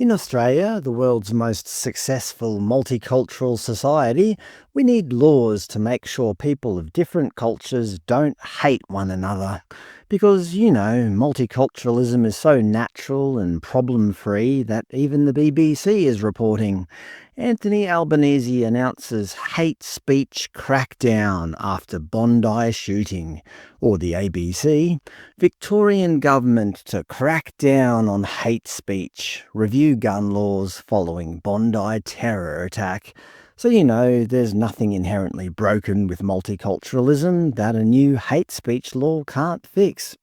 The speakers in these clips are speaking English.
In Australia, the world's most successful multicultural society, we need laws to make sure people of different cultures don't hate one another. Because, multiculturalism is so natural and problem-free that even the BBC is reporting. Anthony Albanese announces hate speech crackdown after Bondi shooting. Or the ABC, Victorian government to crack down on hate speech, review gun laws following Bondi terror attack. So there's nothing inherently broken with multiculturalism that a new hate speech law can't fix.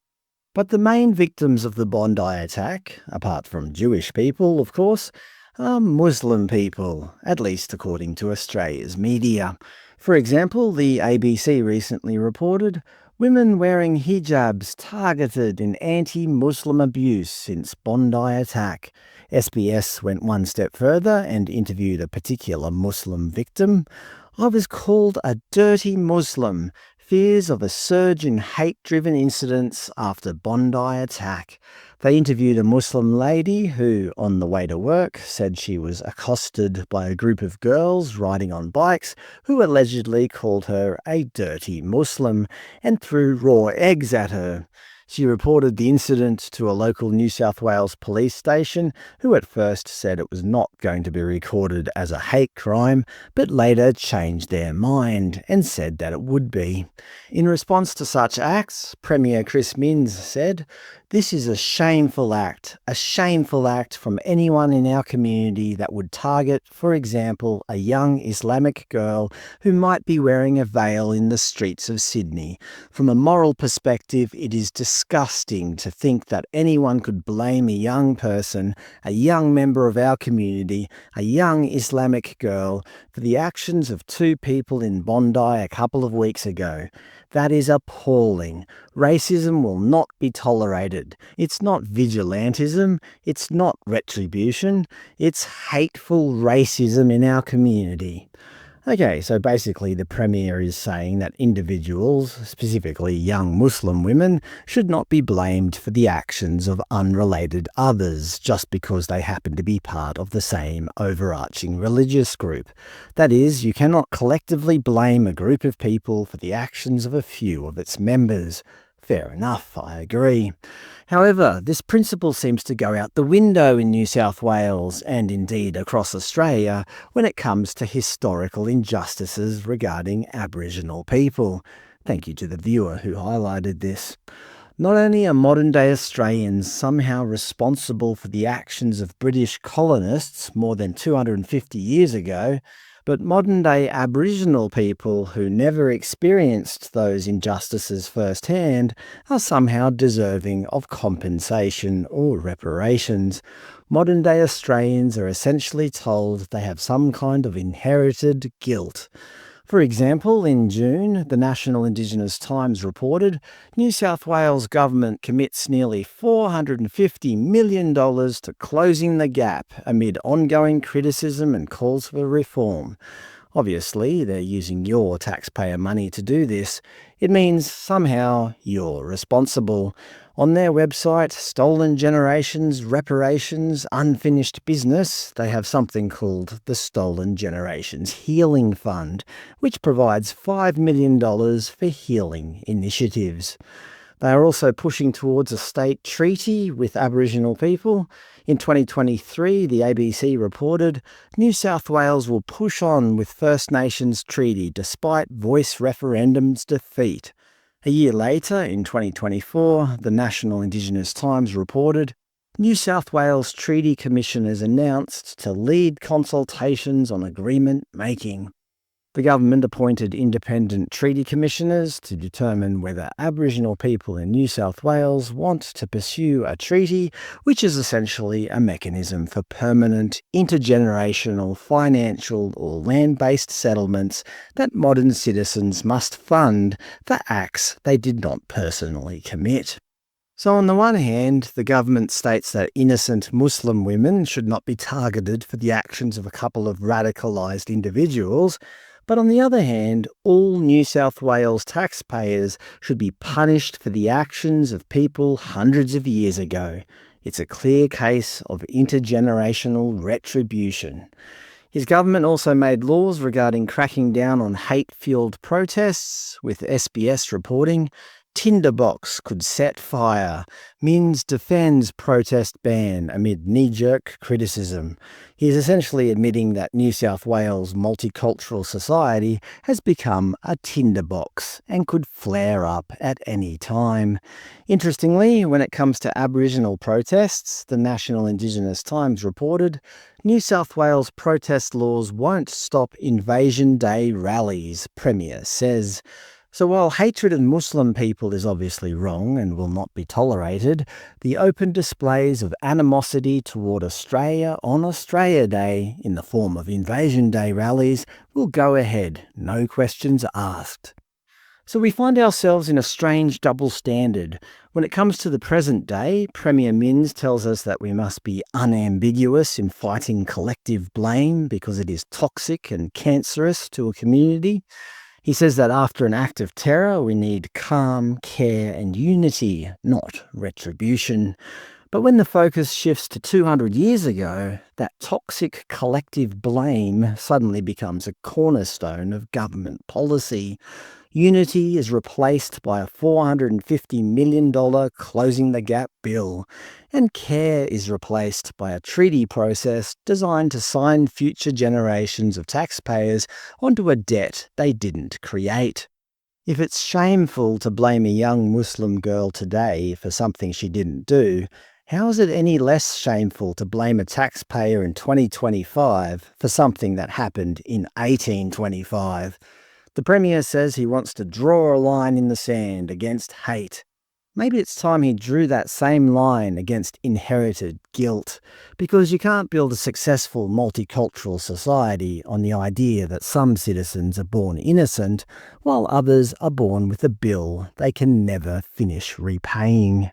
But the main victims of the Bondi attack, apart from Jewish people, of course, are Muslim people, at least according to Australia's media. For example, the ABC recently reported women wearing hijabs targeted in anti-Muslim abuse since Bondi attack. SBS went one step further and interviewed a particular Muslim victim. "I was called a dirty Muslim. Fears of a surge in hate-driven incidents after Bondi attack." They interviewed a Muslim lady who, on the way to work, said she was accosted by a group of girls riding on bikes who allegedly called her a dirty Muslim and threw raw eggs at her. She reported the incident to a local New South Wales police station, who at first said it was not going to be recorded as a hate crime, but later changed their mind and said that it would be. In response to such acts, Premier Chris Minns said, "This is a shameful act from anyone in our community that would target, for example, a young Islamic girl who might be wearing a veil in the streets of Sydney. From a moral perspective, it is disgusting to think that anyone could blame a young person, a young member of our community, a young Islamic girl, for the actions of two people in Bondi a couple of weeks ago. That is appalling. Racism will not be tolerated. It's not vigilantism, it's not retribution, it's hateful racism in our community." Okay, so basically the Premier is saying that individuals, specifically young Muslim women, should not be blamed for the actions of unrelated others just because they happen to be part of the same overarching religious group. That is, you cannot collectively blame a group of people for the actions of a few of its members. Fair enough, I agree. However, this principle seems to go out the window in New South Wales and indeed across Australia when it comes to historical injustices regarding Aboriginal people. Thank you to the viewer who highlighted this. Not only are modern-day Australians somehow responsible for the actions of British colonists more than 250 years ago, but modern-day Aboriginal people who never experienced those injustices firsthand are somehow deserving of compensation or reparations. Modern-day Australians are essentially told they have some kind of inherited guilt. For example, in June, the National Indigenous Times reported New South Wales government commits nearly $450 million to closing the gap amid ongoing criticism and calls for reform. Obviously, they're using your taxpayer money to do this. It means somehow you're responsible. On their website, Stolen Generations, Reparations, Unfinished Business, they have something called the Stolen Generations Healing Fund, which provides $5 million for healing initiatives. They are also pushing towards a state treaty with Aboriginal people. In 2023, the ABC reported, New South Wales will push on with First Nations treaty despite Voice referendum's defeat. A year later, in 2024, the National Indigenous Times reported, New South Wales Treaty Commissioners announced to lead consultations on agreement making. The government appointed independent treaty commissioners to determine whether Aboriginal people in New South Wales want to pursue a treaty, which is essentially a mechanism for permanent, intergenerational, financial or land-based settlements that modern citizens must fund for acts they did not personally commit. So on the one hand, the government states that innocent Muslim women should not be targeted for the actions of a couple of radicalised individuals, but on the other hand, all New South Wales taxpayers should be punished for the actions of people hundreds of years ago. It's a clear case of intergenerational retribution. His government also made laws regarding cracking down on hate-fueled protests, with SBS reporting Tinderbox could set fire. Minns defends protest ban amid knee-jerk criticism. He is essentially admitting that New South Wales' multicultural society has become a tinderbox and could flare up at any time. Interestingly, when it comes to Aboriginal protests, the National Indigenous Times reported, New South Wales protest laws won't stop Invasion Day rallies, Premier says. So while hatred of Muslim people is obviously wrong and will not be tolerated, the open displays of animosity toward Australia on Australia Day in the form of Invasion Day rallies will go ahead, no questions asked. So we find ourselves in a strange double standard. When it comes to the present day, Premier Minns tells us that we must be unambiguous in fighting collective blame because it is toxic and cancerous to a community. He says that after an act of terror, we need calm, care and unity, not retribution. But when the focus shifts to 200 years ago, that toxic collective blame suddenly becomes a cornerstone of government policy. Unity is replaced by a $450 million Closing the Gap bill, and care is replaced by a treaty process designed to sign future generations of taxpayers onto a debt they didn't create. If it's shameful to blame a young Muslim girl today for something she didn't do, how is it any less shameful to blame a taxpayer in 2025 for something that happened in 1825? The Premier says he wants to draw a line in the sand against hate. Maybe it's time he drew that same line against inherited guilt, because you can't build a successful multicultural society on the idea that some citizens are born innocent, while others are born with a bill they can never finish repaying.